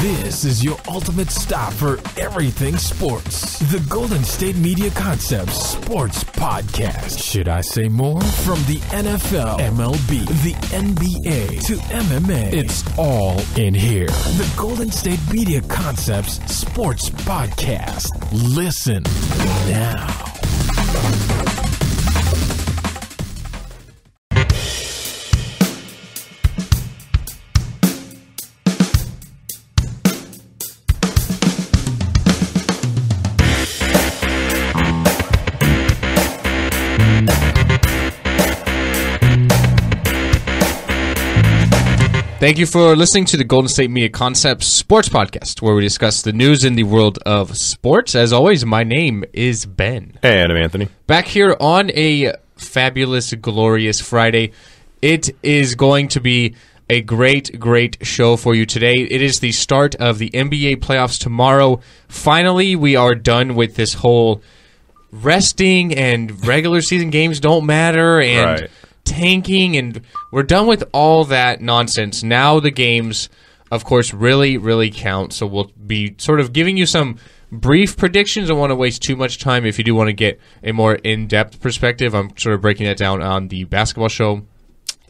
This is your ultimate stop for everything sports. The Golden State Media Concepts Sports Podcast. Should I say more? From the NFL, MLB, the NBA to MMA, it's all in here. The Golden State Media Concepts Sports Podcast. Listen now. Thank you for listening to the Golden State Media Concepts Sports Podcast, where we discuss the news in the world of sports. As always, my name is Ben. Hey, I'm Anthony. Back here on a fabulous, glorious Friday. It is going to be a great, great show for you today. It is the start of the NBA playoffs tomorrow. Finally, we are done with this whole resting and regular season games don't matter and tanking, and we're done with all that nonsense. Now the games, of course, really, really count. So we'll be sort of giving you some brief predictions. I don't want to waste too much time. If you do want to get a more in-depth perspective, I'm sort of breaking that down on the basketball show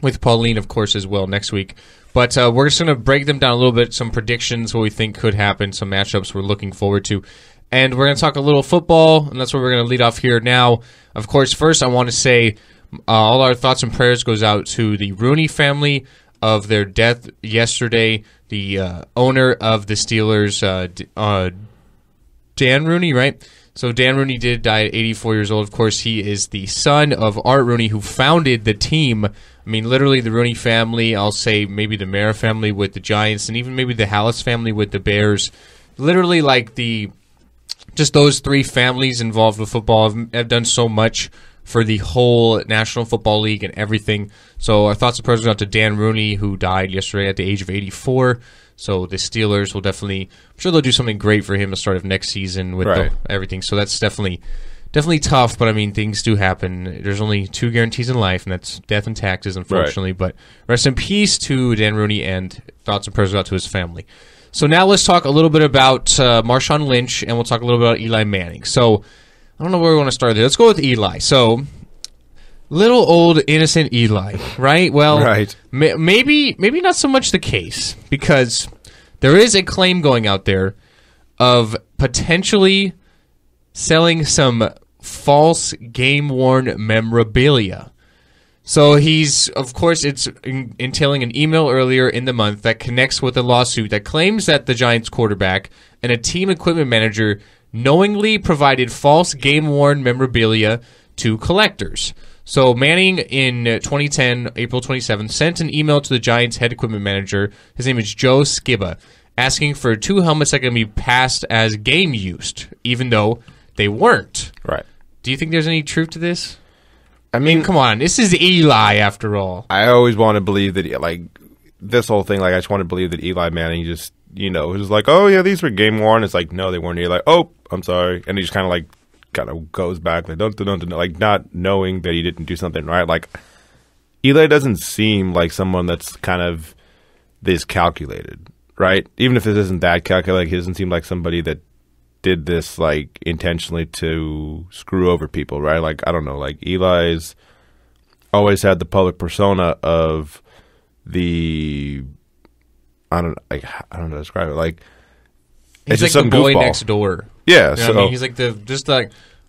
with Pauline, of course, as well next week. But we're just going to break them down a little bit, some predictions, what we think could happen, some matchups we're looking forward to. And we're going to talk a little football, and that's what we're going to lead off here now. Of course, first I want to say all our thoughts and prayers goes out to the Rooney family of their death yesterday. The owner of the Steelers, Dan Rooney, right? So Dan Rooney did die at 84 years old. Of course, he is the son of Art Rooney, who founded the team. I mean, literally the Rooney family, I'll say maybe the Mara family with the Giants, and even maybe the Hallis family with the Bears. Literally like just those three families involved with football have done so much for the whole National Football League and everything. So our thoughts and prayers go out to Dan Rooney, who died yesterday at the age of 84. So the Steelers will definitely, I'm sure they'll do something great for him at the start of next season with everything. So that's definitely tough, but I mean, things do happen. There's only two guarantees in life, and that's death and taxes, unfortunately. But rest in peace to Dan Rooney, and thoughts and prayers go out to his family. So now let's talk a little bit about Marshawn Lynch, and we'll talk a little bit about Eli Manning. So I don't know where we want to start there. Let's go with Eli. So, little old innocent Eli, right? Well, maybe not so much the case, because there is a claim going out there of potentially selling some false game-worn memorabilia. So he's, of course, it's entailing an email earlier in the month that connects with a lawsuit that claims that the Giants quarterback and a team equipment manager knowingly provided false game-worn memorabilia to collectors. So Manning in 2010, April 27th, sent an email to the Giants head equipment manager, his name is Joe Skiba, asking for 2 helmets that can be passed as game-used, even though they weren't. Right. Do you think there's any truth to this? I mean, come on. This is Eli, after all. I always want to believe that, this whole thing, I just want to believe that Eli Manning just, was like, oh, yeah, these were game-worn. It's like, no, they weren't. You're like, oh, I'm sorry. And he just kind of goes back, not knowing that he didn't do something right. Like, Eli doesn't seem like someone that's kind of this calculated, right? Even if it isn't that calculated, he doesn't seem like somebody that did this, intentionally to screw over people, right? I don't know. Eli's always had the public persona of the, I don't know how to describe it. He's it's like just the boy goofball next door. Yeah, so I mean, he's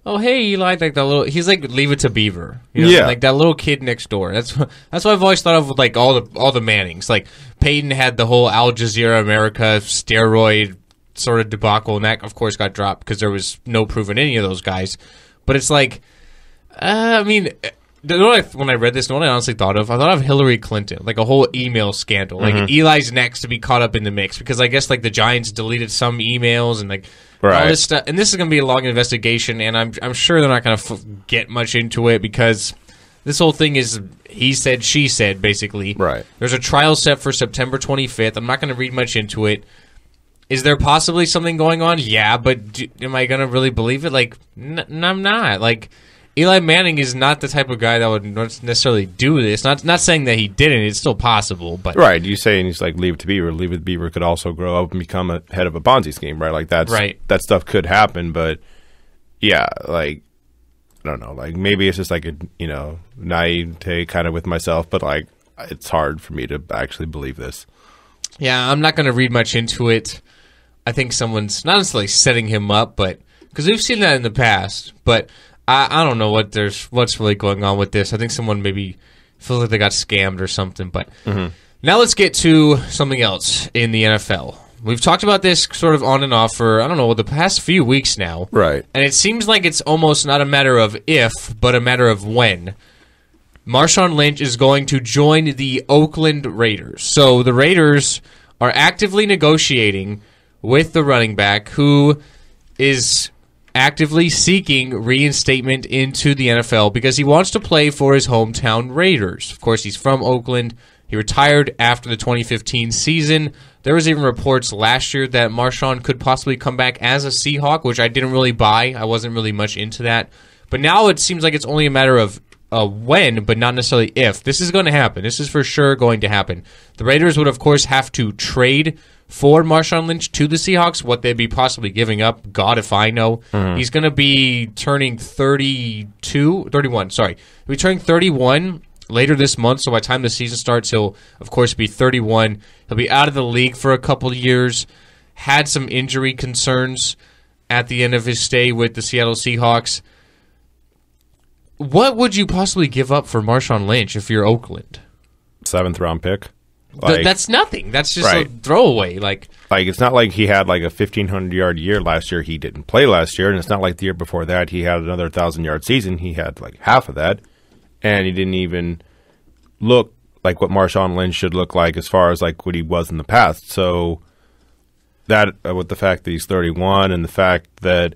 oh hey Eli, that little. He's like Leave It to Beaver. Like that little kid next door. That's what I've always thought of with all the Mannings. Like Peyton had the whole Al Jazeera America steroid sort of debacle, and that of course got dropped because there was no proof in any of those guys. But it's I mean. When I read this, what I honestly thought of Hillary Clinton, a whole email scandal. Eli's next to be caught up in the mix because I guess the Giants deleted some emails and all this stuff. And this is going to be a long investigation, and I'm sure they're not going to get much into it because this whole thing is he said, she said, basically. Right. There's a trial set for September 25th. I'm not going to read much into it. Is there possibly something going on? Yeah, but am I going to really believe it? I'm not. Eli Manning is not the type of guy that would necessarily do this. Not saying that he didn't. It's still possible. But right, you saying he's like Leave It to Beaver. Leave It to Beaver could also grow up and become a head of a Ponzi scheme, right? Like that stuff could happen. But yeah, like I don't know. Like maybe it's just like a naivete kind of with myself. But like it's hard for me to actually believe this. Yeah, I'm not going to read much into it. I think someone's not necessarily setting him up, but because we've seen that in the past. But I don't know what's really going on with this. I think someone maybe feels like they got scammed or something. But now let's get to something else in the NFL. We've talked about this sort of on and off for, I don't know, the past few weeks now. Right. And it seems like it's almost not a matter of if, but a matter of when. Marshawn Lynch is going to join the Oakland Raiders. So the Raiders are actively negotiating with the running back who is actively seeking reinstatement into the NFL because he wants to play for his hometown Raiders. Of course, he's from Oakland. He retired after the 2015 season. There was even reports last year that Marshawn could possibly come back as a Seahawk, which I didn't really buy. I wasn't really much into that. But now it seems like it's only a matter of when, but not necessarily if. This is going to happen. This is for sure going to happen. The Raiders would, of course, have to trade for Marshawn Lynch to the Seahawks, what they'd be possibly giving up, God if I know. He's going to be turning 31, sorry. He'll be turning 31 later this month, so by the time the season starts, he'll, of course, be 31. He'll be out of the league for a couple of years, had some injury concerns at the end of his stay with the Seattle Seahawks. What would you possibly give up for Marshawn Lynch if you're Oakland? 7th round pick. Like, that's nothing. That's just a throwaway. Like it's not like he had like a 1,500-yard year last year. He didn't play last year, and it's not like the year before that he had another 1,000-yard season. He had like half of that, and he didn't even look like what Marshawn Lynch should look like as far as like what he was in the past. So that with the fact that he's 31 and the fact that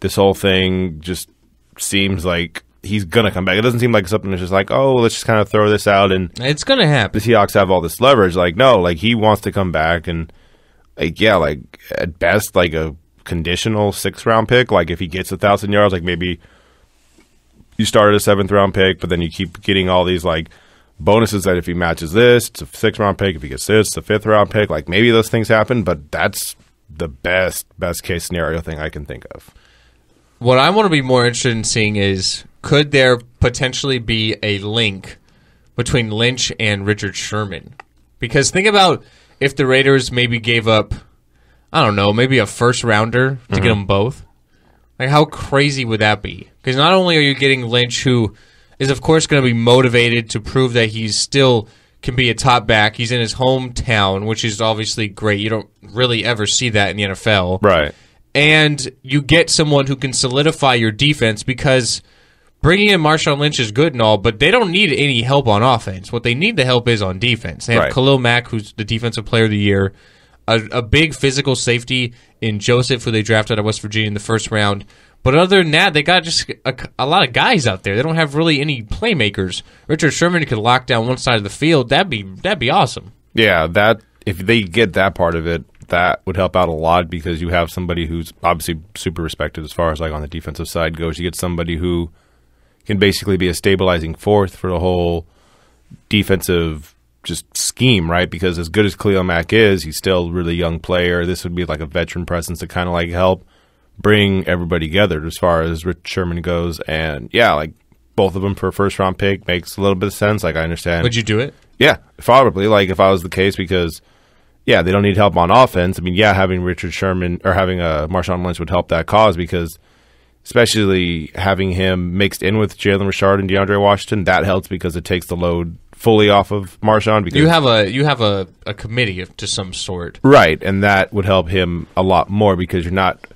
this whole thing just seems like he's going to come back. It doesn't seem like something that's just like, oh, let's just kind of throw this out. And it's going to happen. The Seahawks have all this leverage. Like, no, like he wants to come back. And, like, yeah, like at best, like a conditional 6th round pick. Like if he gets 1,000 yards, like maybe you start at a 7th round pick, but then you keep getting all these like bonuses that if he matches this, it's a 6th round pick. If he gets this, it's a 5th round pick. Like maybe those things happen, but that's the best case scenario thing I can think of. What I want to be more interested in seeing is, could there potentially be a link between Lynch and Richard Sherman? Because think about if the Raiders maybe gave up, I don't know, maybe a 1st rounder to get them both. Like, how crazy would that be? Because not only are you getting Lynch, who is, of course, going to be motivated to prove that he still can be a top back. He's in his hometown, which is obviously great. You don't really ever see that in the NFL. Right. And you get someone who can solidify your defense, because bringing in Marshawn Lynch is good and all, but they don't need any help on offense. What they need the help is on defense. They have Khalil Mack, who's the Defensive Player of the Year, a big physical safety in Joseph, who they drafted out of West Virginia in the 1st round. But other than that, they got just a lot of guys out there. They don't have really any playmakers. Richard Sherman could lock down one side of the field. That'd be awesome. Yeah, that if they get that part of it, that would help out a lot, because you have somebody who's obviously super respected as far as like on the defensive side goes. You get somebody who can basically be a stabilizing fourth for the whole defensive just scheme, right? Because as good as Khalil Mack is, he's still a really young player. This would be like a veteran presence to kind of like help bring everybody together as far as Rich Sherman goes. And yeah, like both of them for a 1st round pick makes a little bit of sense. Like I understand. Would you do it? Yeah, probably. Like if I was the case, because yeah, they don't need help on offense. I mean, yeah, having Richard Sherman or having Marshawn Lynch would help that cause, because especially having him mixed in with Jalen Richard and DeAndre Washington, that helps because it takes the load fully off of Marshawn. Because you have a committee to some sort, right? And that would help him a lot more, because you're not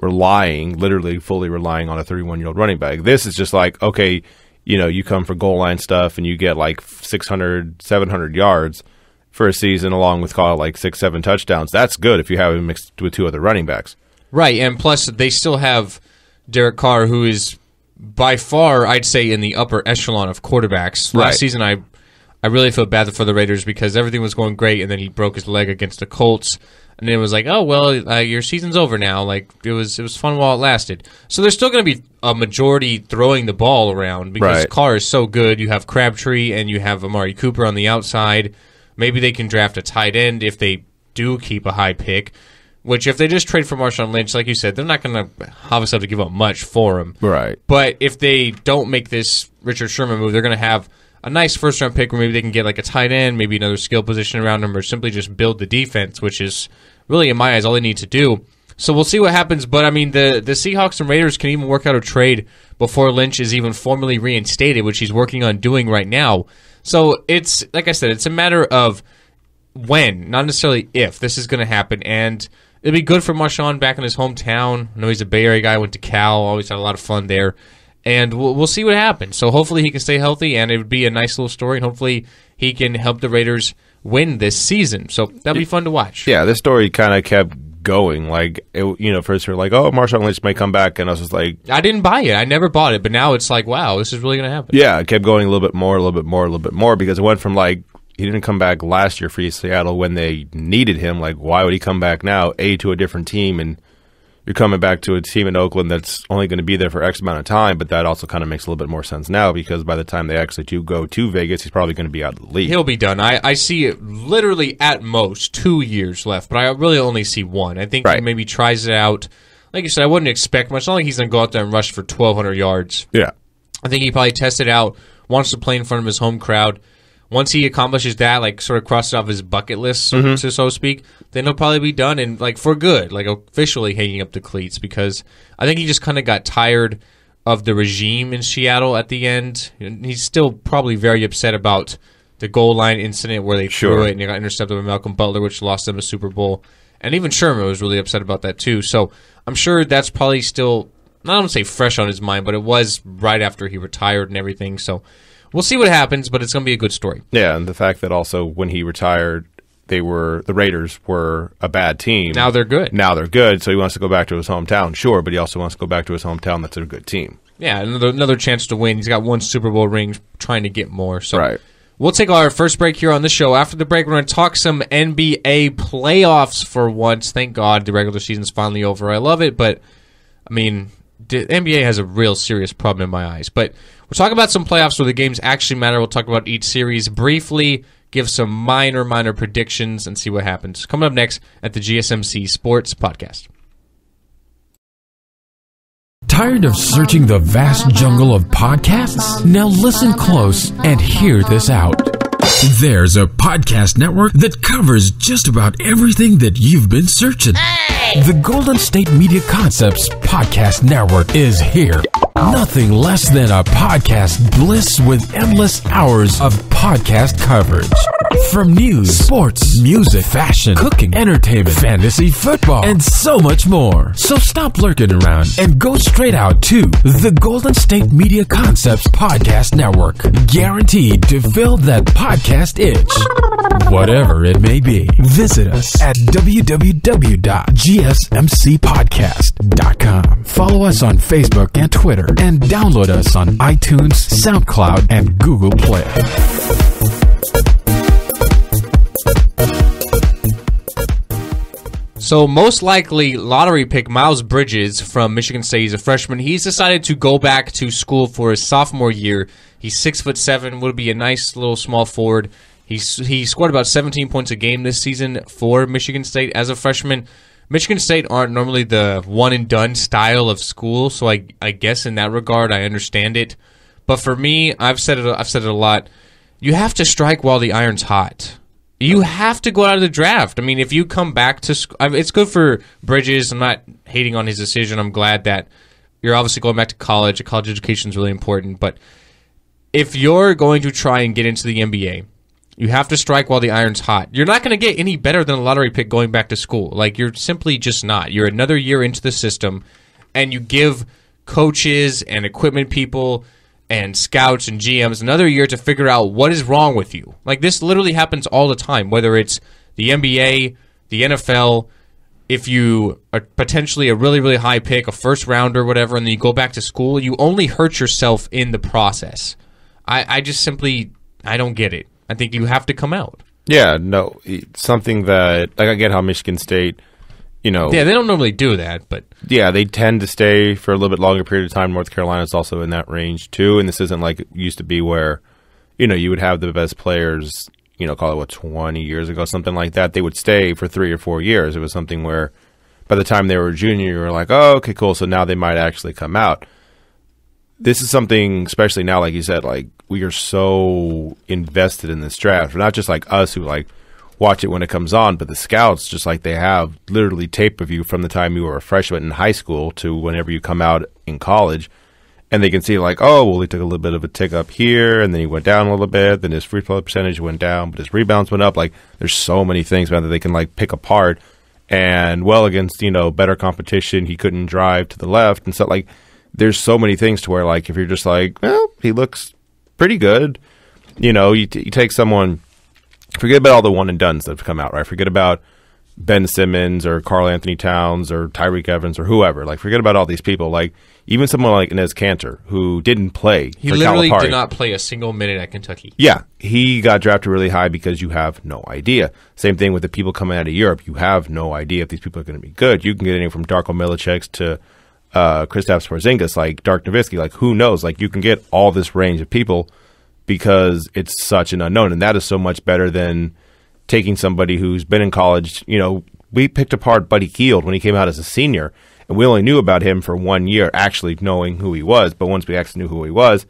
literally fully relying on a 31-year-old running back. This is just like, okay, you come for goal line stuff and you get like 600, 700 yards for a season, along with call it like 6-7 touchdowns. That's good if you have him mixed with 2 other running backs, right? And plus, they still have Derek Carr, who is by far, I'd say, in the upper echelon of quarterbacks. Last season, I really feel bad for the Raiders because everything was going great, and then he broke his leg against the Colts. And then it was like, oh, well, your season's over now. Like, it was fun while it lasted. So there's still going to be a majority throwing the ball around because Carr is so good. You have Crabtree and you have Amari Cooper on the outside. Maybe they can draft a tight end if they do keep a high pick, which if they just trade for Marshawn Lynch, like you said, they're not going to obviously have to give up much for him. Right. But if they don't make this Richard Sherman move, they're going to have a nice first-round pick where maybe they can get like a tight end, maybe another skill position around him, or simply just build the defense, which is really, in my eyes, all they need to do. So we'll see what happens. But, I mean, the Seahawks and Raiders can even work out a trade before Lynch is even formally reinstated, which he's working on doing right now. So it's, like I said, it's a matter of when, not necessarily if, this is going to happen. And it'd be good for Marshawn back in his hometown. I know he's a Bay Area guy, went to Cal, always had a lot of fun there. And we'll see what happens. So hopefully he can stay healthy, and it would be a nice little story. And hopefully he can help the Raiders win this season. So that'll be fun to watch. Yeah, this story kind of kept going. Like, first we were like, oh, Marshawn Lynch may come back, and I was just like, I didn't buy it. I never bought it, but now it's like, wow, this is really going to happen. Yeah, it kept going a little bit more, because it went from like, he didn't come back last year for Seattle when they needed him. Like, why would he come back now? To a different team, and you're coming back to a team in Oakland that's only going to be there for X amount of time, but that also kind of makes a little bit more sense now because by the time they actually do go to Vegas, he's probably going to be out of the league. He'll be done. I see it literally at most 2 years left, but I really only see one. I think he maybe tries it out. Like you said, I wouldn't expect much. It's not like he's going to go out there and rush for 1,200 yards. Yeah. I think he probably tests it out, wants to play in front of his home crowd. Once he accomplishes that, like sort of crosses off his bucket list, so to speak, then he'll probably be done and like for good, like officially hanging up the cleats. Because I think he just kind of got tired of the regime in Seattle at the end. And he's still probably very upset about the goal line incident where they threw it and he got intercepted by Malcolm Butler, which lost them a Super Bowl. And even Sherman was really upset about that too. So I'm sure that's probably still, I don't want to say fresh on his mind, but it was right after he retired and everything. So we'll see what happens, but it's going to be a good story. Yeah, and the fact that also when he retired, the Raiders were a bad team. Now they're good. So he wants to go back to his hometown, sure, but he also wants to go back to his hometown that's a good team. Yeah, another chance to win. He's got one Super Bowl ring, trying to get more. So right. We'll take our first break here on the show. After the break, we're going to talk some NBA playoffs for once. Thank God the regular season's finally over. I love it, but, I mean, the NBA has a real serious problem in my eyes. But we're talking about some playoffs where the games actually matter. We'll talk about each series briefly, give some minor predictions, and see what happens. Coming up next at the GSMC Sports Podcast. Tired of searching the vast jungle of podcasts? Now listen close and hear this out. There's a podcast network that covers just about everything that you've been searching. The Golden State Media Concepts Podcast Network is here. Nothing less than a podcast bliss with endless hours of podcast coverage. From news, sports, music, fashion, cooking, entertainment, fantasy, football, and so much more. So stop lurking around and go straight out to the Golden State Media Concepts Podcast Network. Guaranteed to fill that podcast itch. Whatever it may be. Visit us at www.gsmcpodcast.com. Follow us on Facebook and Twitter, and download us on iTunes, SoundCloud, and Google Play. So most likely, lottery pick Miles Bridges from Michigan State. He's a freshman. He's decided to go back to school for his sophomore year. He's 6'7", would be a nice little small forward. He scored about 17 points a game this season for Michigan State as a freshman. Michigan State aren't normally the one-and-done style of school, so I guess in that regard I understand it. But for me, I've said it a lot, you have to strike while the iron's hot. You have to go out of the draft. I mean, if you come back to school, it's good for Bridges. I'm not hating on his decision. I'm glad that you're obviously going back to college. College education is really important. But if you're going to try and get into the NBA, you have to strike while the iron's hot. You're not going to get any better than a lottery pick going back to school. Like, you're simply just not. You're another year into the system, and you give coaches and equipment people and scouts and GMs another year to figure out what is wrong with you. Like, this literally happens all the time, whether it's the NBA, the NFL. If you are potentially a really, really high pick, a first rounder, whatever, and then you go back to school, you only hurt yourself in the process. I just simply, I don't get it. I think you have to come out. Yeah, no, something that, like, I get how Michigan State, you know. Yeah, they don't normally do that, but. Yeah, they tend to stay for a little bit longer period of time. North Carolina's also in that range, too. And this isn't like it used to be where, you know, you would have the best players, you know, call it, 20 years ago, something like that. They would stay for 3 or 4 years. It was something where by the time they were a junior, you were like, oh, okay, cool. So now they might actually come out. This is something, especially now, like you said, like, we are so invested in this draft. Not just like us who like watch it when it comes on, but the scouts, just like they have literally tape of you from the time you were a freshman in high school to whenever you come out in college. And they can see like, oh, well, he took a little bit of a tick up here, and then he went down a little bit. Then his free throw percentage went down, but his rebounds went up. Like, there's so many things, man, that they can like pick apart. And well, against, you know, better competition, he couldn't drive to the left and stuff. Like, there's so many things to where, like, if you're just like, well, he looks pretty good, you know, you take someone, forget about all the one and dones that have come out, right? Forget about Ben Simmons or Karl Anthony Towns or Tyreek Evans or whoever. Like, forget about all these people. Like, even someone like Inez Cantor, who didn't play. He literally did not play a single minute at Kentucky. Yeah, he got drafted really high because you have no idea. Same thing with the people coming out of Europe. You have no idea if these people are going to be good. You can get anything from Darko Milicic to Kristaps Porzingis, like Dirk Nowitzki, like who knows? Like, you can get all this range of people because it's such an unknown, and that is so much better than taking somebody who's been in college. You know, we picked apart Buddy Hield when he came out as a senior, and we only knew about him for 1 year, actually knowing who he was. But once we actually knew who he was,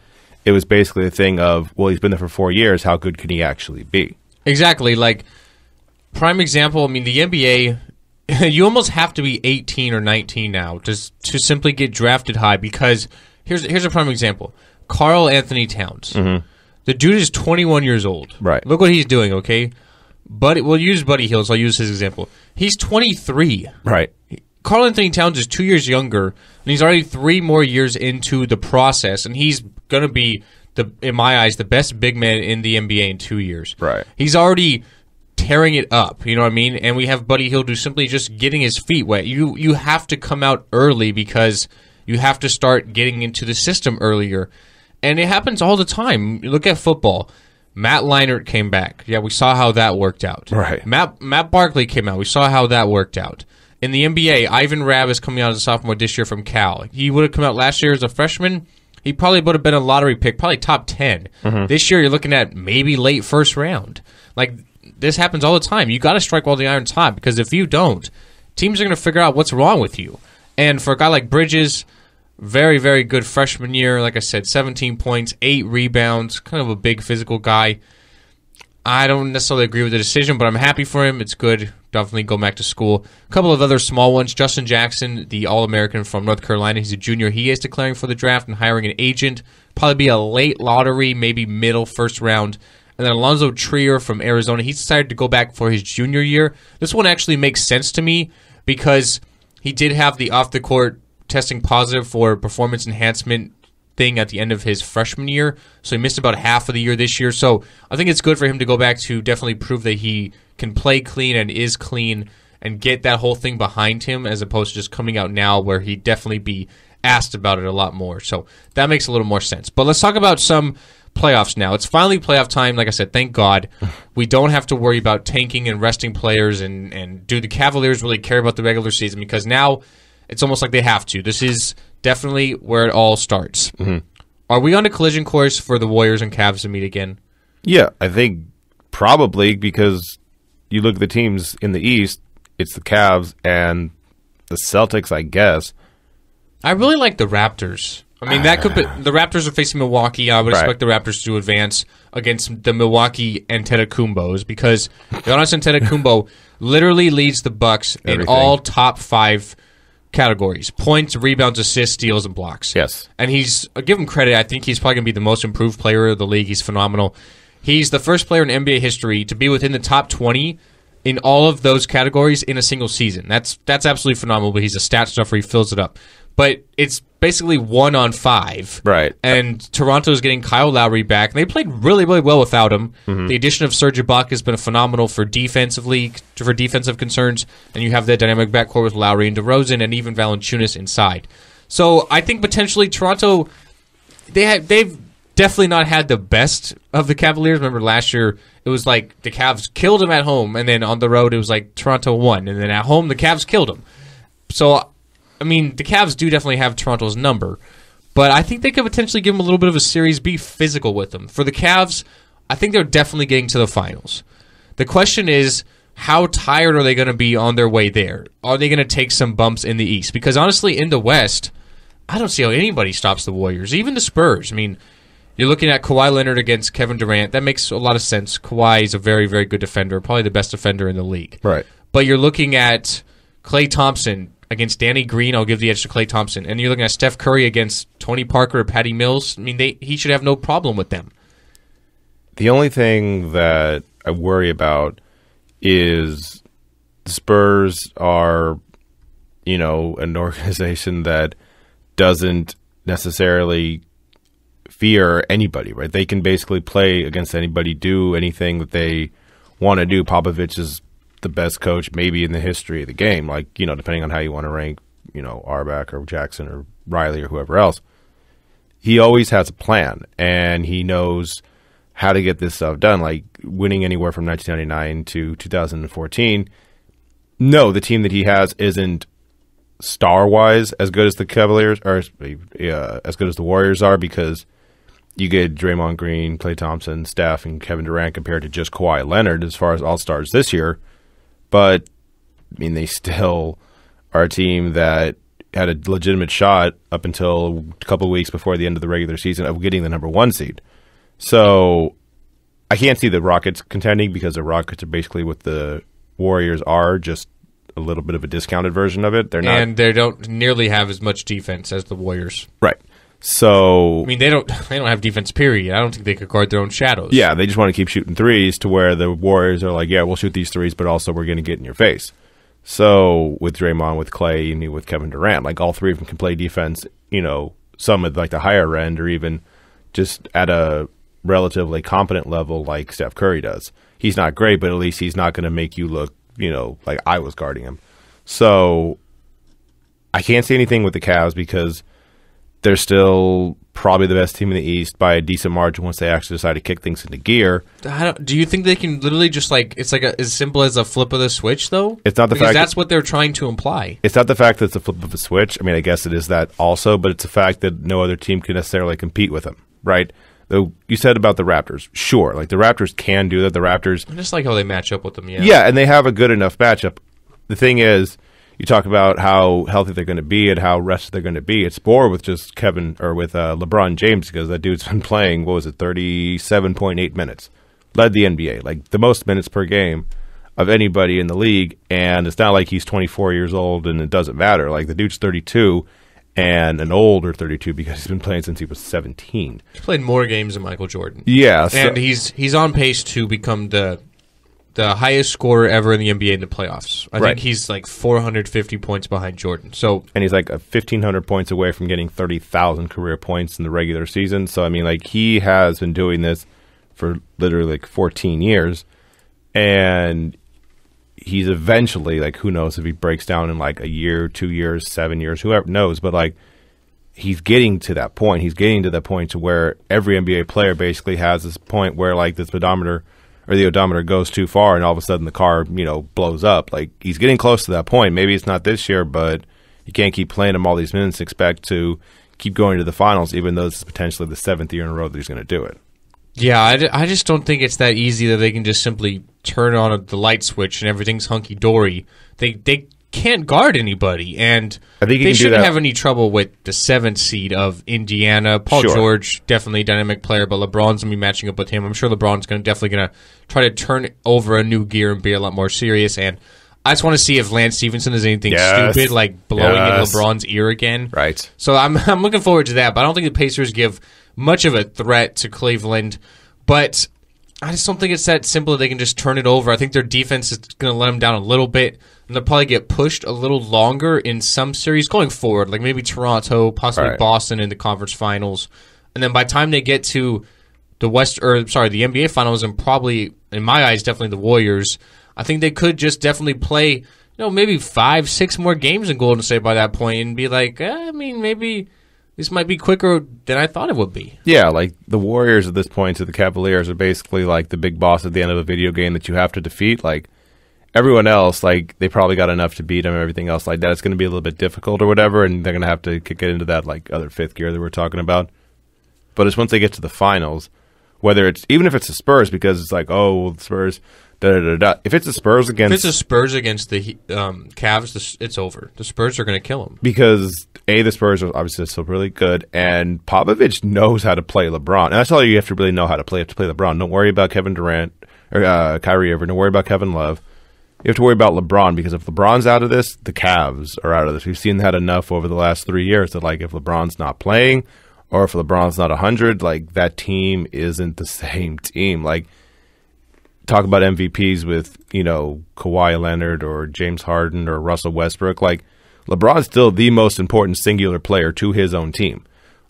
it was basically a thing of, well, he's been there for 4 years. How good can he actually be? Exactly. Like, prime example, I mean, the NBA, you almost have to be 18 or 19 now to simply get drafted high, because here's a prime example. Karl Anthony Towns. Mm-hmm. The dude is 21 years old. Right. Look what he's doing, okay? We'll use Buddy Hield, so I'll use his example. He's 23. Right. Karl Anthony Towns is 2 years younger, and he's already 3 more years into the process, and he's going to be, in my eyes, the best big man in the NBA in 2 years. Right. He's already tearing it up, you know what I mean? And we have Buddy Hield who's simply just getting his feet wet. You have to come out early because you have to start getting into the system earlier. And it happens all the time. Look at football. Matt Leinart came back. Yeah, we saw how that worked out. Right. Matt Barkley came out. We saw how that worked out. In the NBA, Ivan Rabb is coming out as a sophomore this year from Cal. He would have come out last year as a freshman. He probably would have been a lottery pick, probably top 10. Mm-hmm. This year, you're looking at maybe late first round. Like, this happens all the time. You got to strike while the iron's hot, because if you don't, teams are going to figure out what's wrong with you. And for a guy like Bridges, very, very good freshman year. Like I said, 17 points, 8 rebounds, kind of a big physical guy. I don't necessarily agree with the decision, but I'm happy for him. It's good. Definitely go back to school. A couple of other small ones. Justin Jackson, the All-American from North Carolina. He's a junior. He is declaring for the draft and hiring an agent. Probably be a late lottery, maybe middle first round. And then Alonzo Trier from Arizona. He's decided to go back for his junior year. This one actually makes sense to me because he did have the off-the-court testing positive for performance enhancement thing at the end of his freshman year, so he missed about half of the year this year. So I think it's good for him to go back to definitely prove that he can play clean and is clean and get that whole thing behind him, as opposed to just coming out now where he'd definitely be asked about it a lot more. So that makes a little more sense. But let's talk about some playoffs now. It's finally playoff time. Like I said, thank God. We don't have to worry about tanking and resting players, and do the Cavaliers really care about the regular season? Because now it's almost like they have to. This is definitely where it all starts. Mm-hmm. Are we on a collision course for the Warriors and Cavs to meet again? Yeah, I think probably, because you look at the teams in the East, it's the Cavs and the Celtics, I guess. I really like the Raptors. I mean, that could be, the Raptors are facing Milwaukee. I would expect the Raptors to advance against the Milwaukee Antetokounmbos, because Giannis Antetokounmpo literally leads the Bucks in all top 5 categories: points, rebounds, assists, steals, and blocks. Yes. And give him credit, I think he's probably going to be the most improved player of the league. He's phenomenal. He's the first player in NBA history to be within the top 20 in all of those categories in a single season. That's absolutely phenomenal, but he's a stat stuffer. He fills it up. But it's basically 1 on 5. Right. And Toronto's getting Kyle Lowry back. They played really, really well without him. Mm-hmm. The addition of Serge Ibaka has been phenomenal for defensive concerns. And you have that dynamic backcourt with Lowry and DeRozan and even Valanciunas inside. So I think potentially Toronto, they've definitely not had the best of the Cavaliers. Remember last year, it was like the Cavs killed them at home, and then on the road, it was like Toronto won, and then at home, the Cavs killed them. So, I mean, the Cavs do definitely have Toronto's number, but I think they could potentially give them a little bit of a series, be physical with them. For the Cavs, I think they're definitely getting to the finals. The question is, how tired are they going to be on their way there? Are they going to take some bumps in the East? Because honestly, in the West, I don't see how anybody stops the Warriors, even the Spurs. I mean, you're looking at Kawhi Leonard against Kevin Durant. That makes a lot of sense. Kawhi is a very, very good defender, probably the best defender in the league. Right. But you're looking at Klay Thompson against Danny Green. I'll give the edge to Klay Thompson. And you're looking at Steph Curry against Tony Parker or Patty Mills. I mean, he should have no problem with them. The only thing that I worry about is the Spurs are, an organization that doesn't necessarily fear anybody, right? They can basically play against anybody, do anything that they want to do. Popovich is the best coach maybe in the history of the game, like, depending on how you want to rank, Auerbach or Jackson or Riley or whoever else. He always has a plan, and he knows how to get this stuff done, like winning anywhere from 1999 to 2014. No, the team that he has isn't star-wise as good as the Cavaliers, or as good as the Warriors are, because you get Draymond Green, Klay Thompson, Steph, and Kevin Durant compared to just Kawhi Leonard as far as all-stars this year. But, I mean, they still are a team that had a legitimate shot up until a couple of weeks before the end of the regular season of getting the number 1 seed. So I can't see the Rockets contending, because the Rockets are basically what the Warriors are, just a little bit of a discounted version of it. They're not, and they don't nearly have as much defense as the Warriors. Right. So I mean, they don't have defense, period. I don't think they could guard their own shadows. Yeah, they just want to keep shooting threes, to where the Warriors are like, yeah, we'll shoot these threes, but also we're going to get in your face. So with Draymond, with Klay, and with Kevin Durant, like all three of them can play defense, some at like the higher end, or even just at a relatively competent level like Steph Curry does. He's not great, but at least he's not going to make you look, like I was guarding him. So I can't say anything with the Cavs, because they're still probably the best team in the East by a decent margin once they actually decide to kick things into gear. Do you think they can literally just it's like as simple as a flip of the switch, though? It's not the because fact that's what they're trying to imply. It's not the fact that it's a flip of a switch. I mean, I guess it is that also, but it's the fact that no other team can necessarily compete with them, right? Though you said about the Raptors, sure, like the Raptors can do that. The Raptors, I just like how they match up with them. Yeah, and they have a good enough matchup. The thing is, you talk about how healthy they're going to be and how rested they're going to be. It's more with just LeBron James, because that dude's been playing, 37.8 minutes. Led the NBA, like the most minutes per game of anybody in the league. And it's not like he's 24 years old and it doesn't matter. Like the dude's 32 and an older 32, because he's been playing since he was 17. He's played more games than Michael Jordan. Yeah. And he's on pace to become the highest scorer ever in the NBA in the playoffs. I think he's like 450 points behind Jordan. And he's like 1,500 points away from getting 30,000 career points in the regular season. So, I mean, like, he has been doing this for literally like 14 years. And he's eventually, like, who knows if he breaks down in like a year, 2 years, 7 years, whoever knows. But, like, he's getting to that point. He's getting to that point to where every NBA player basically has this point where, like, this pedometer or the odometer goes too far, and all of a sudden the car, blows up. Like, he's getting close to that point. Maybe it's not this year, but you can't keep playing him all these minutes and expect to keep going to the finals, even though this is potentially the 7th year in a row that he's going to do it. Yeah, I just don't think it's that easy that they can just simply turn on the light switch and everything's hunky-dory. They can't guard anybody, and I think they shouldn't have any trouble with the 7th seed of Indiana. Paul George, definitely a dynamic player, but LeBron's going to be matching up with him. I'm sure LeBron's definitely going to try to turn over a new gear and be a lot more serious, and I just want to see if Lance Stevenson is anything stupid, like blowing in LeBron's ear again. Right. So I'm looking forward to that, but I don't think the Pacers give much of a threat to Cleveland, but I just don't think it's that simple that they can just turn it over. I think their defense is going to let them down a little bit, and they'll probably get pushed a little longer in some series going forward, like maybe Toronto, possibly Boston in the conference finals. And then by the time they get to the NBA finals, and probably, in my eyes, definitely the Warriors, I think they could just definitely play, maybe 5-6 more games in Golden State by that point and be like, maybe this might be quicker than I thought it would be. Yeah, like the Warriors at this point to the Cavaliers are basically like the big boss at the end of a video game that you have to defeat. Like everyone else, like they probably got enough to beat them and everything else like that. It's going to be a little bit difficult or whatever, and they're going to have to get into that like other fifth gear that we're talking about. But it's once they get to the finals, whether it's even if it's the Spurs, because it's like, oh, well, the Spurs. If it's the Spurs against the Cavs, it's over. The Spurs are going to kill them because the Spurs are obviously still really good, and Popovich knows how to play LeBron, and that's all you have to really know how to play. You have to play LeBron. Don't worry about Kevin Durant or Kyrie Irving. Don't worry about Kevin Love. You have to worry about LeBron because if LeBron's out of this, the Cavs are out of this. We've seen that enough over the last 3 years that like if LeBron's not playing or if LeBron's not 100, like that team isn't the same team. Like. Talk about MVPs with, Kawhi Leonard or James Harden or Russell Westbrook. Like, LeBron's still the most important singular player to his own team.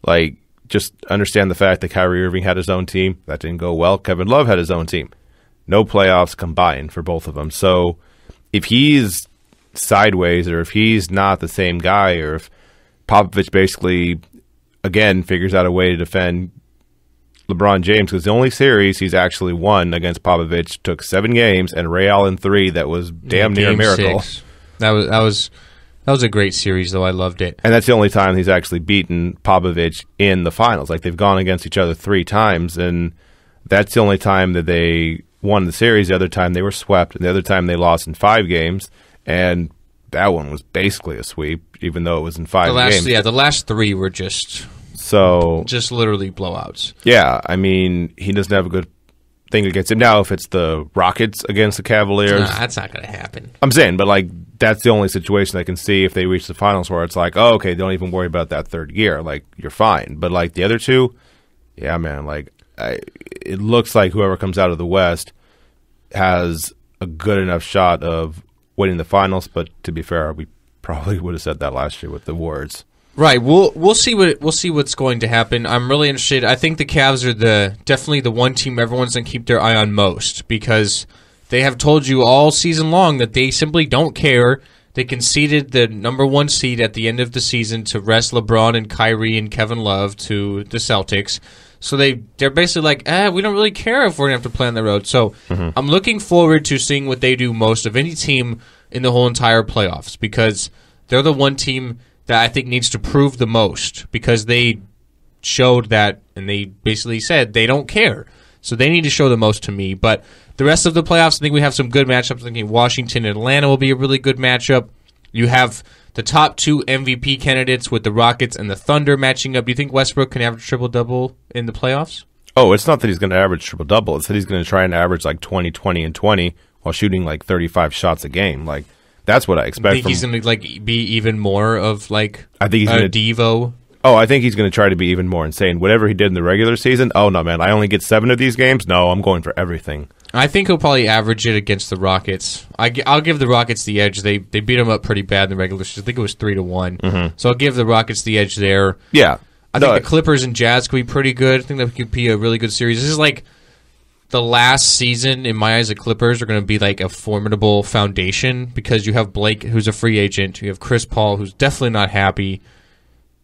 Like, just understand the fact that Kyrie Irving had his own team. That didn't go well. Kevin Love had his own team. No playoffs combined for both of them. So, if he's sideways or if he's not the same guy or if Popovich basically, again, figures out a way to defend LeBron James, because the only series he's actually won against Popovich took 7 games and Ray Allen 3 that was damn near a miracle. 6. That was a great series, though. I loved it. And that's the only time he's actually beaten Popovich in the finals. Like, they've gone against each other 3 times, and that's the only time that they won the series. The other time they were swept, and the other time they lost in 5 games, and that one was basically a sweep, even though it was in 5 games. Yeah, the last 3 were just literally blowouts. Yeah, I mean, he doesn't have a good thing against him. Now, if it's the Rockets against the Cavaliers... that's not going to happen. I'm saying, but like that's the only situation I can see if they reach the finals where it's like, oh, okay, don't even worry about that third gear. Like, you're fine. But like the other two, yeah, man, like it looks like whoever comes out of the West has a good enough shot of winning the finals. But to be fair, we probably would have said that last year with the Warriors. Right, we'll see what's going to happen. I'm really interested. I think the Cavs are definitely the one team everyone's going to keep their eye on most because they have told you all season long that they simply don't care. They conceded the number 1 seed at the end of the season to rest LeBron and Kyrie and Kevin Love to the Celtics. So they're basically like, we don't really care if we're going to have to play on the road. So I'm looking forward to seeing what they do most of any team in the whole entire playoffs because they're the one team that I think needs to prove the most because they showed that and they basically said they don't care. So they need to show the most to me. But the rest of the playoffs, I think we have some good matchups. I think Washington and Atlanta will be a really good matchup. You have the top 2 MVP candidates with the Rockets and the Thunder matching up. Do you think Westbrook can average triple-double in the playoffs? Oh, it's not that he's going to average triple-double. It's that he's going to try and average like 20, 20, and 20 while shooting like 35 shots a game. Like, that's what I expect. Think he's going to like be even more of like I think he's a Devo? Oh, I think he's going to try to be even more insane. Whatever he did in the regular season, oh no, man, I only get 7 of these games? No, I'm going for everything. I think he'll probably average it against the Rockets. I'll give the Rockets the edge. They beat them up pretty bad in the regular season. I think it was 3-1. So I'll give the Rockets the edge there. Yeah. I think the Clippers and Jazz could be pretty good. I think that could be a really good series. This is like the last season, in my eyes, the Clippers are going to be like a formidable foundation because you have Blake, who's a free agent. You have Chris Paul, who's definitely not happy.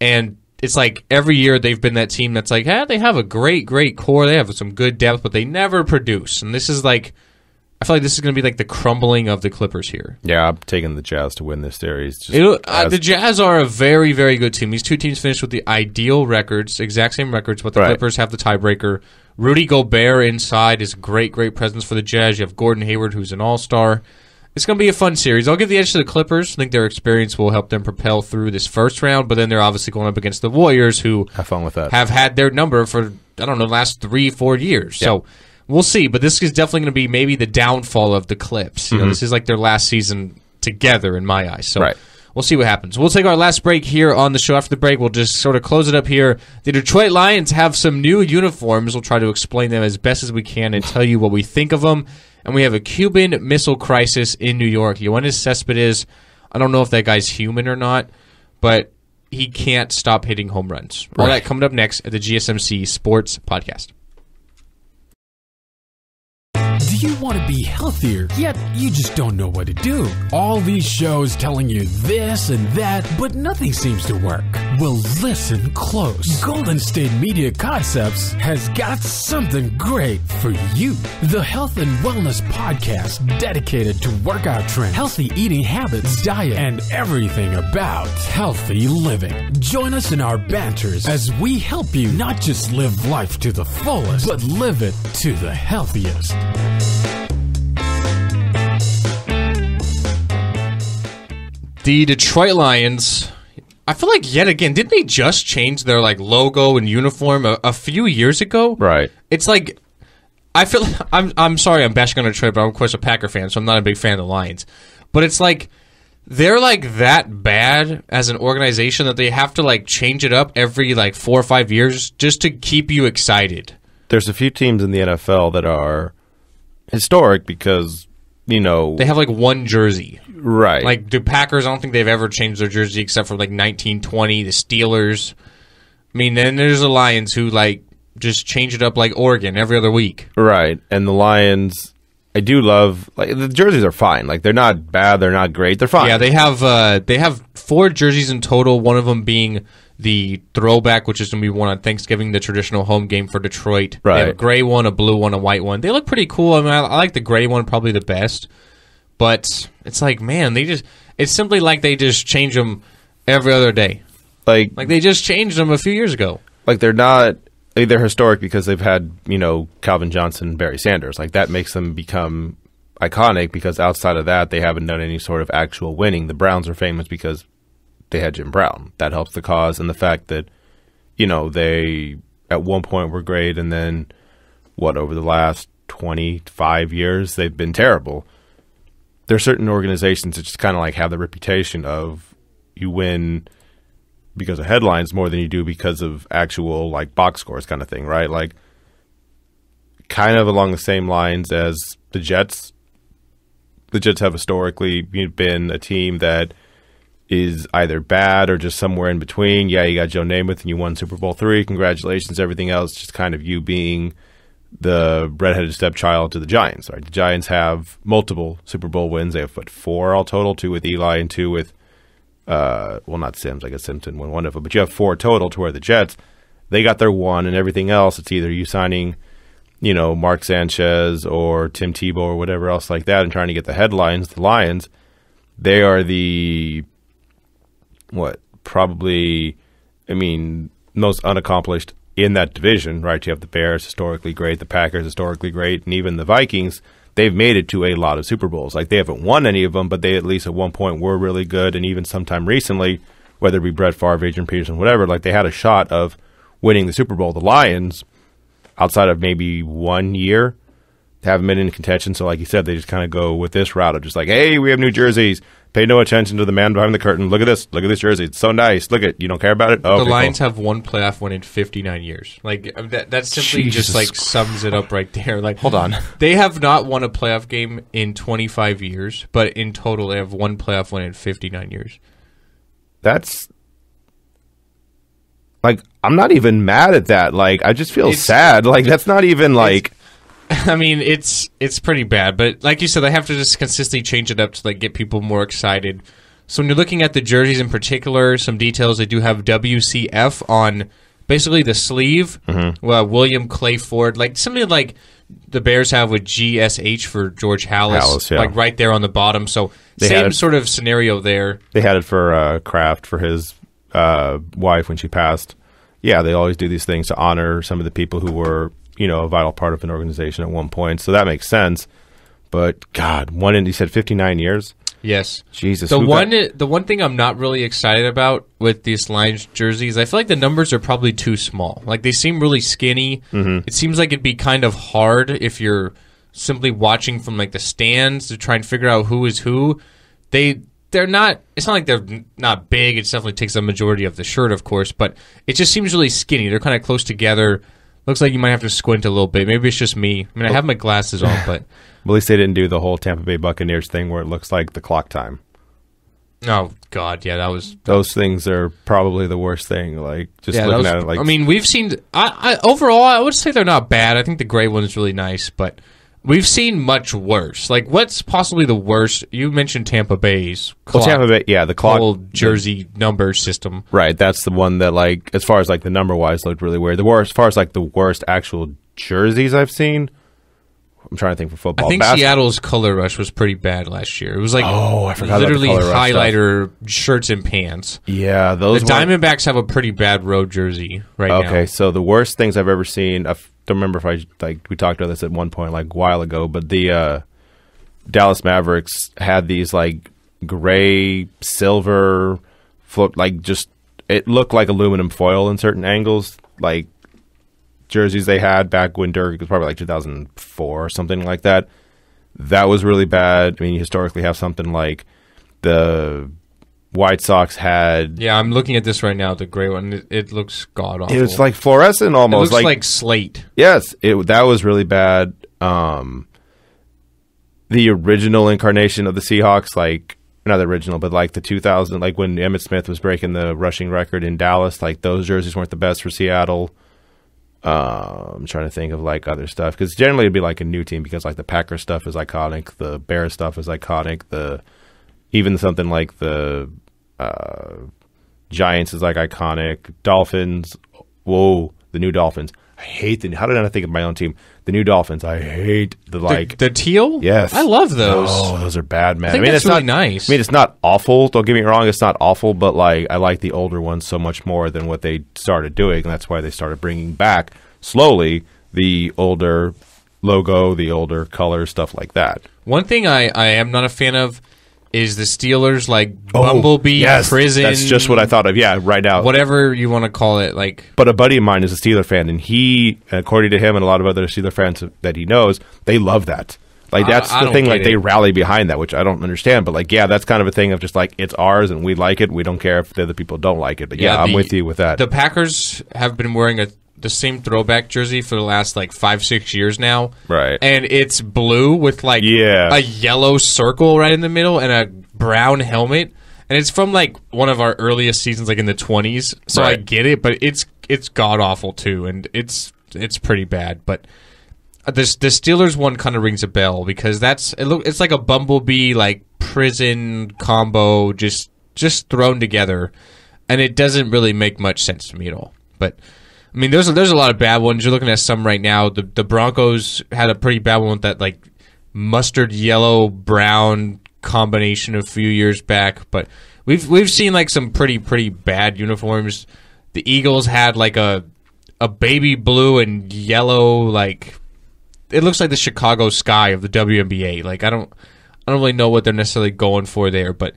And it's like every year they've been that team that's like, they have a great, great core. They have some good depth, but they never produce. And this is like, I feel like this is going to be like the crumbling of the Clippers here. Yeah, I'm taking the Jazz to win this series. The Jazz are a very, very good team. These two teams finished with the ideal records, exact same records, but the Clippers have the tiebreaker. Rudy Gobert inside is a great, great presence for the Jazz. You have Gordon Hayward, who's an all-star. It's going to be a fun series. I'll give the edge to the Clippers. I think their experience will help them propel through this first round, but then they're obviously going up against the Warriors, who have fun with that. Have had their number for, I don't know, the last 3-4 years. Yeah. So we'll see, but this is definitely going to be maybe the downfall of the Clips. You know, this is like their last season together in my eyes. So we'll see what happens. We'll take our last break here on the show. After the break, we'll just sort of close it up here. The Detroit Lions have some new uniforms. We'll try to explain them as best as we can and tell you what we think of them. And we have a Cuban Missile Crisis in New York. Yoenis Cespedes, I don't know if that guy's human or not, but he can't stop hitting home runs. All that coming up next at the GSMC Sports Podcast. Do you want to be healthier, yet you just don't know what to do? All these shows telling you this and that, but nothing seems to work. Well, listen close. Golden State Media Concepts has got something great for you. The Health and Wellness Podcast dedicated to workout trends, healthy eating habits, diet, and everything about healthy living. Join us in our banters as we help you not just live life to the fullest, but live it to the healthiest. The Detroit Lions, I feel like yet again, didn't they just change their logo and uniform a few years ago? Right. It's like, I feel, I'm sorry I'm bashing on Detroit, but I'm of course a Packer fan, so I'm not a big fan of the Lions. But it's like, they're that bad as an organization that they have to change it up every 4 or 5 years just to keep you excited. There's a few teams in the NFL that are historic because, they have one jersey. Right. The Packers, I don't think they've ever changed their jersey except for 1920. The Steelers. I mean, then there's the Lions who just change it up like Oregon every other week. Right. And the Lions, I do love the jerseys are fine. They're not bad, they're not great, they're fine. Yeah, they have 4 jerseys in total, one of them being the throwback, which is going to be one on Thanksgiving, the traditional home game for Detroit. Right. They have a gray one, a blue one, a white one. They look pretty cool. I mean, I like the gray one probably the best. But it's man, it's simply they just change them every other day. They just changed them a few years ago. They're historic because they've had, Calvin Johnson and Barry Sanders. That makes them become iconic because outside of that, they haven't done any sort of actual winning. The Browns are famous because they had Jim Brown. That helps the cause. And the fact that, they at one point were great and then, over the last 25 years, they've been terrible. There are certain organizations that just kind of have the reputation of you win because of headlines more than you do because of actual box scores kind of thing, right? Kind of along the same lines as the Jets. The Jets have historically been a team that is either bad or just somewhere in between. Yeah, you got Joe Namath and you won Super Bowl III. Congratulations. Everything else just kind of you being the redheaded stepchild to the Giants. Right? The Giants have multiple Super Bowl wins. They have 4 all total, 2 with Eli and 2 with not Sims. I guess Simpson won one of them, but you have 4 total. To where the Jets, they got their 1, and everything else, it's either you signing, Mark Sanchez or Tim Tebow or whatever else like that, and trying to get the headlines. The Lions, they are the most unaccomplished in that division, right? You have the Bears, historically great, the Packers, historically great, and even the Vikings. They've made it to a lot of Super Bowls. They haven't won any of them, but they at least at one point were really good, and even sometime recently, whether it be Brett Favre, Adrian Peterson, whatever, they had a shot of winning the Super Bowl. The Lions, outside of maybe 1 year, haven't been in contention. So like you said, they just kind of go with this route of just hey, we have new jerseys. Pay no attention to the man behind the curtain. Look at this. Look at this jersey. It's so nice. Look at you don't care about it? Oh, the Lions have 1 playoff win in 59 years. That simply just sums it up right there. Hold on. They have not won a playoff game in 25 years, but in total they have 1 playoff win in 59 years. That's I'm not even mad at that. I just feel sad. That's not even I mean, it's pretty bad, but like you said, they have to just consistently change it up to get people more excited. So when you're looking at the jerseys in particular, some details, they do have WCF on basically the sleeve. Mm-hmm. William Clay Ford, something like the Bears have with GSH for George Hallis, yeah. Right there on the bottom. So same sort of scenario there. They had it for Kraft for his wife when she passed. Yeah, they always do these things to honor some of the people who were a vital part of an organization at one point. So that makes sense. But, God, you said 59 years? Yes. Jesus. The one thing I'm not really excited about with these Lions jerseys, I feel like the numbers are probably too small. They seem really skinny. Mm-hmm. It seems like it'd be kind of hard if you're simply watching from, the stands to try and figure out who is who. They're not. It's not like they're not big. It definitely takes the majority of the shirt, of course, but it just seems really skinny. They're kind of close together. Looks like you might have to squint a little bit. Maybe it's just me. I mean, I have my glasses on, but... At least they didn't do the whole Tampa Bay Buccaneers thing where it looks like the clock time. Oh, God, yeah, that was... Those things are probably the worst thing, looking at it I mean, we've seen... overall, I would say they're not bad. I think the gray one's really nice, but we've seen much worse. Like, what's possibly the worst? You mentioned Tampa Bay's clock. Well, Tampa Bay, yeah, the clock. Whole jersey number system. Right, that's the one that, like, as far as, like, the number-wise looked really weird. As far as, like, the worst actual jerseys I've seen, I'm trying to think for football. I think Seattle's color rush was pretty bad last year. It was like I forgot literally about the color rush highlighter shirts and pants. Yeah, The Diamondbacks have a pretty bad road jersey right now. Okay, so the worst things I've ever seen, I don't remember if we talked about this at one point, like, a while ago, but the Dallas Mavericks had these, like, gray, silver, it looked like aluminum foil in certain angles, like, jerseys they had back when Dirk, it was probably like 2004 or something like that. That was really bad. I mean, you historically have something like the White Sox had. Yeah, I'm looking at this right now, the gray one. It looks god-awful. It was like fluorescent almost. It looks like slate. Yes, that was really bad. The original incarnation of the Seahawks, like, not the original, but like the 2000, like when Emmitt Smith was breaking the rushing record in Dallas, like those jerseys weren't the best for Seattle. I'm trying to think of, like, other stuff, because generally it'd be like a new team, because, like, the Packers stuff is iconic, the Bears stuff is iconic, even something like the Giants is, like, iconic. Dolphins, the new Dolphins. I hate how did I not think of my own team? The new Dolphins. I hate the teal. Yes, I love those. Oh, those are bad, man. I mean, it's really nice. I mean, it's not awful. Don't get me wrong, it's not awful, but, like, I like the older ones so much more than what they started doing, and that's why they started bringing back slowly the older logo, the older color, stuff like that. One thing I am not a fan of is the Steelers, like, Bumblebee, prison. That's just what I thought of. Yeah, right now. Whatever you want to call it. Like, but a buddy of mine is a Steeler fan, and he, according to him and a lot of other Steeler fans that he knows, they love that. Like, that's the thing, like, they rally behind that, which I don't understand. But, like, yeah, that's kind of a thing of just, like, it's ours and we like it. We don't care if the other people don't like it. But, yeah, I'm with you with that. The Packers have been wearing the same throwback jersey for the last, like, 5-6 years now. Right. And it's blue with, like, a yellow circle right in the middle and a brown helmet. And it's from, like, one of our earliest seasons, like, in the 20s. So I get it, but it's god-awful, too. And it's pretty bad. But the Steelers one kind of rings a bell, because it's like a Bumblebee, like, prison combo just thrown together. And it doesn't really make much sense to me at all. But I mean, there's a lot of bad ones. You're looking at some right now. The Broncos had a pretty bad one with that, like, mustard yellow brown combination a few years back. But we've seen, like, some pretty bad uniforms. The Eagles had, like, a baby blue and yellow, like, it looks like the Chicago sky of the WNBA. Like, I don't really know what they're necessarily going for there, but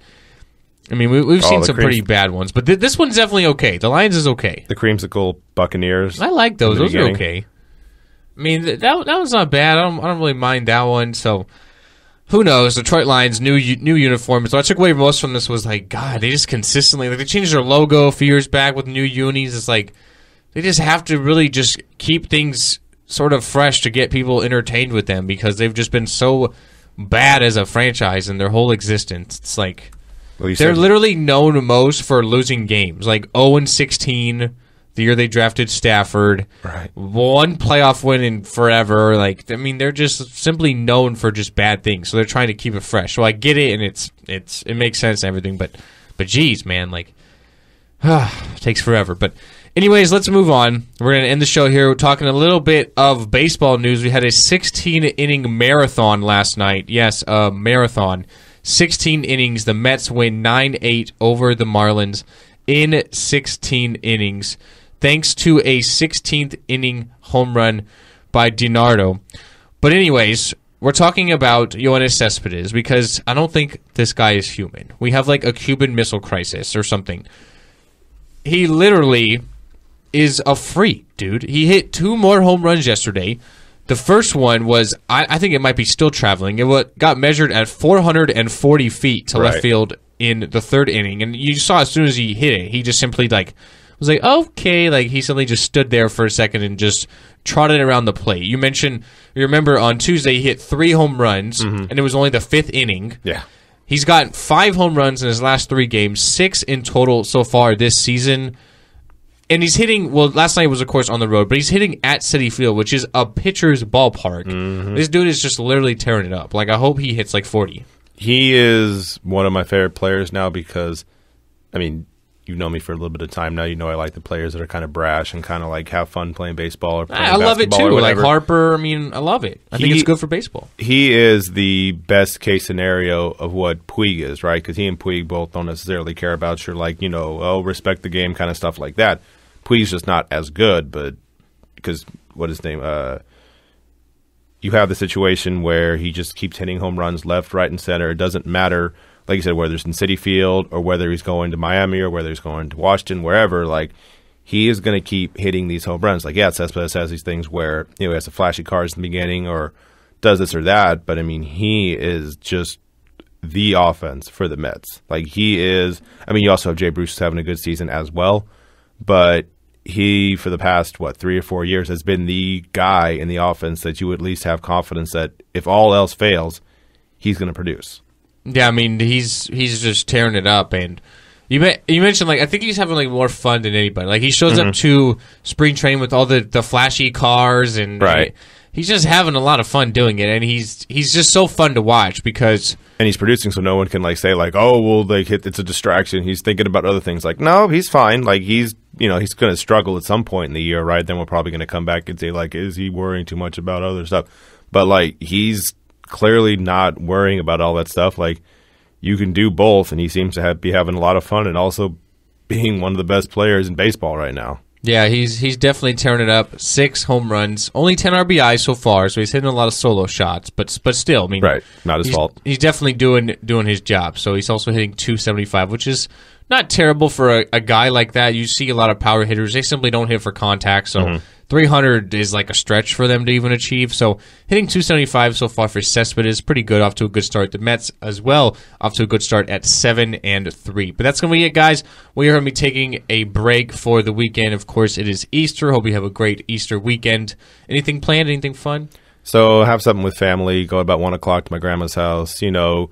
I mean, we've seen some pretty bad ones, but this one's definitely okay. The Lions is okay. The creamsicle Buccaneers. I like those. Those are okay. I mean, that one's not bad. I don't really mind that one. So, who knows? Detroit Lions, new uniforms. What I took away most from this was, like, God, they just consistently, like, they changed their logo a few years back with new unis. It's like they just have to really just keep things sort of fresh to get people entertained with them, because they've just been so bad as a franchise in their whole existence. It's like, they're literally known most for losing games, like 0-16 the year they drafted Stafford. Right. One playoff win in forever. Like, I mean, they're just simply known for just bad things. So they're trying to keep it fresh. So I get it, and it makes sense and everything. But geez, man, like, it takes forever. But anyways, let's move on. We're going to end the show here. We're talking a little bit of baseball news. We had a 16-inning marathon last night. Yes, a marathon. 16 innings. The Mets win 9-8 over the Marlins in 16 innings, thanks to a 16th inning home run by DiNardo. But anyways, we're talking about Yoenis Cespedes, because I don't think this guy is human. We have, like, a Cuban Missile Crisis or something. He literally is a freak, dude. He hit 2 more home runs yesterday. The first one was, I think it might be still traveling. It got measured at 440 feet to left field in the 3rd inning. And you saw as soon as he hit it, he just simply, like, was like, okay. Like, he suddenly just stood there for a second and just trotted around the plate. You remember on Tuesday he hit 3 home runs, and it was only the 5th inning. Yeah. He's got 5 home runs in his last 3 games, 6 in total so far this season. And he's hitting, well, last night was, of course, on the road, but he's hitting at Citi Field, which is a pitcher's ballpark. Mm-hmm. This dude is just literally tearing it up. Like, I hope he hits like 40. He is one of my favorite players now because, I mean, you've known me for a little bit of time now. You know I like the players that are kind of brash and kind of like have fun playing baseball or playing basketball. I love it too. Like Harper, I mean, I love it. I think it's good for baseball. He is the best case scenario of what Puig is, right? Because he and Puig both don't necessarily care about your, like, you know, respect the game kind of stuff like that. Puig's just not as good, but because what is his name? You have the situation where he just keeps hitting home runs left, right, and center. It doesn't matter, like you said, whether it's in Citi Field or whether he's going to Miami or whether he's going to Washington, wherever. Like, he is going to keep hitting these home runs. Like, yeah, Cespedes has these things where, you know, he has the flashy cars in the beginning or does this or that, but I mean, he is just the offense for the Mets. Like, he is. I mean, you also have Jay Bruce having a good season as well, but he, for the past, 3 or 4 years, has been the guy in the offense that you at least have confidence that if all else fails, he's going to produce. Yeah, I mean, he's just tearing it up. And you mentioned, like, I think he's having, like, more fun than anybody. Like, he shows up to spring training with all the flashy cars, and right. He's just having a lot of fun doing it. And he's just so fun to watch because... And he's producing, so no one can, like, say, like, oh, well, like, it's a distraction. He's thinking about other things. Like, no, he's fine. Like, he's going to struggle at some point in the year, right? Then we're probably going to come back and say, like, is he worrying too much about other stuff? But, like, he's clearly not worrying about all that stuff. Like, you can do both, and he seems to be having a lot of fun and also being one of the best players in baseball right now. Yeah, he's definitely tearing it up. 6 home runs, only 10 RBIs so far, so he's hitting a lot of solo shots. But still, I mean, right, not his fault. He's definitely doing his job. So he's also hitting .275, which is not terrible for a guy like that. You see a lot of power hitters; they simply don't hit for contact. So 300 is like a stretch for them to even achieve. So hitting .275 so far for Cespedes is pretty good. Off to a good start. The Mets as well off to a good start at 7-3. But that's gonna be it, guys. We are gonna be taking a break for the weekend. Of course, it is Easter. Hope you have a great Easter weekend. Anything planned? Anything fun? So have something with family. Go about 1 o'clock to my grandma's house. You know,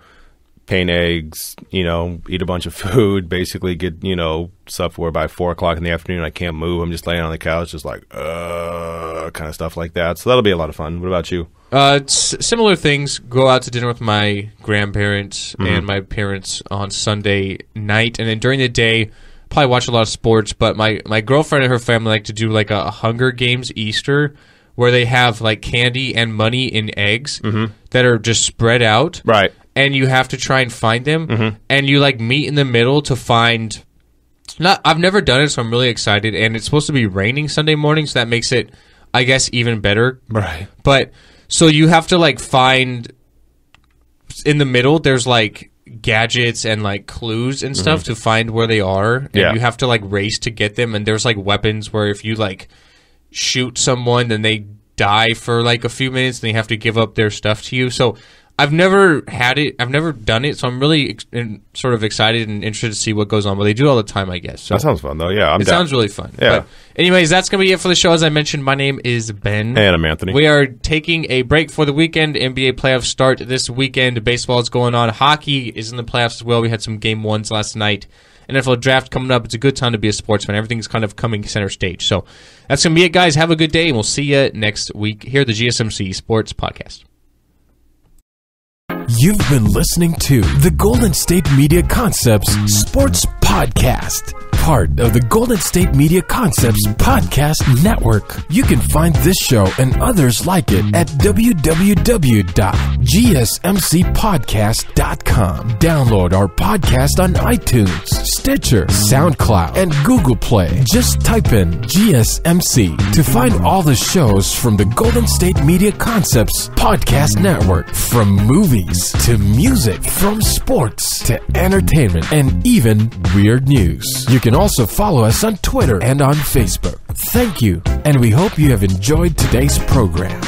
paint eggs, you know, eat a bunch of food, basically get, you know, stuff where by 4 o'clock in the afternoon I can't move. I'm just laying on the couch, just like, kind of stuff like that. So that'll be a lot of fun. What about you? Similar things. Go out to dinner with my grandparents and my parents on Sunday night. And then during the day, probably watch a lot of sports. But my girlfriend and her family like to do like a Hunger Games Easter where they have like candy and money in eggs that are just spread out. Right. And you have to try and find them, and you like meet in the middle to find. I've never done it, so I'm really excited. And it's supposed to be raining Sunday morning, so that makes it, I guess, even better. Right. But so you have to like find in the middle. There's like gadgets and like clues and stuff to find where they are, and you have to like race to get them. And there's like weapons where if you like shoot someone, then they die for like a few minutes, and they have to give up their stuff to you. So I've never had it. I've never done it, so I'm really sort of excited and interested to see what goes on. But they do it all the time, I guess. So that sounds fun, though. Yeah, it sounds really fun. Yeah. But anyways, that's going to be it for the show. As I mentioned, my name is Ben. And I'm Anthony. We are taking a break for the weekend. NBA playoffs start this weekend. Baseball is going on. Hockey is in the playoffs as well. We had some game ones last night. NFL draft coming up. It's a good time to be a sports fan. Everything's kind of coming center stage. So that's going to be it, guys. Have a good day, and we'll see you next week here at the GSMC Sports Podcast. You've been listening to the Golden State Media Concepts Sports Podcast, part of the Golden State Media Concepts Podcast Network. You can find this show and others like it at www.gsmcpodcast.com. Download our podcast on iTunes, Stitcher, SoundCloud, and Google Play. Just type in GSMC to find all the shows from the Golden State Media Concepts Podcast Network, from movies to music, from sports to entertainment, and even weird news. You can also follow us on Twitter and on Facebook. Thank you, and we hope you have enjoyed today's program.